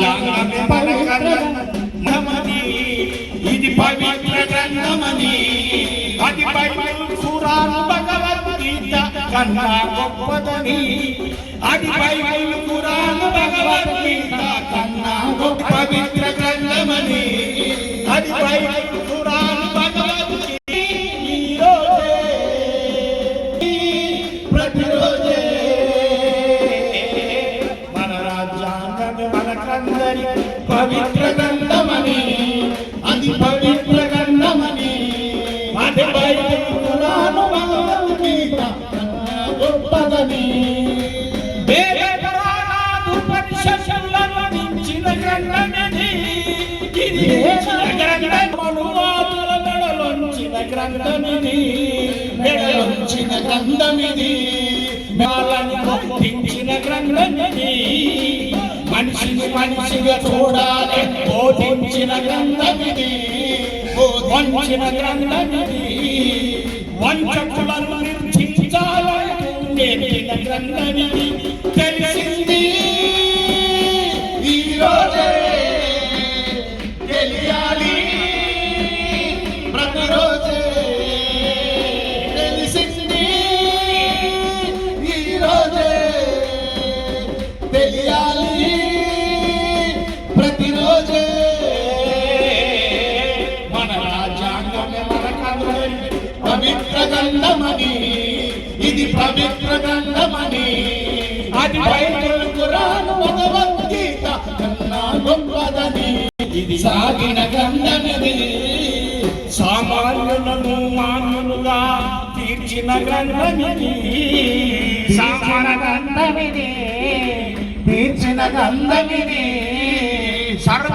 రాజ్యాంగమే మన గ్రంథమని, ఇది పవిత్ర గ్రంథమని. అది బైబిల్, ఖురాన్, భగవద్గీత కన్నా గొప్పదని. అది బైబిల్, ఖురాన్, భగవద్గీత కన్నా గొప్ప పవిత్ర గ్రంథమని. అది బైబిల్, ఖురాన్, భగవద్గీత ప్రతిరోజే మన రాజ్యాంగమే మనకందరి పవిత్ర గ్రంథమని. అది పవిత్ర గ్రంథమని. అది బైబిల్, ఖురాన్, భగవద్గీత కన్నా గొప్పదని. వేద పురాణాలు, ఉపనిషత్తులను మించిన గ్రంథమిది. ఇది మనువాదుల మెడలొంచిన గ్రంథమిది. మెడలొంచిన గ్రంథమిది. వాళ్ళని గుర్తించిన గ్రంథమిది. మనిషిని మనిషిగా చూడాలి బోధించిన గ్రంథమిది. వంచిన గ్రంథమిది. వంచకులను నిర్చించాలని నేర్పిన గ్రంథమిది. తెలిసింది ఈరోజే, తెలియాలి ప్రతిరోజే. తెలిసింది ఈరోజే, తెలియాలి ప్రతిరోజే. మన రాజ్యాంగమే మనకందరి పవిత్ర గ్రంథమని. ఇది పవిత్ర గ్రంథమని. అది బైబిల్, ఖురాన్, భగవద్గీత కన్నా గొప్పదని. ఇది సాగిన గ్రంథమిది. సామాన్యులను మాన్యులుగా తీర్చిన గ్రంథమిది. సామాన్య గ్రంథమిది, తీర్చిన గ్రంథమిది.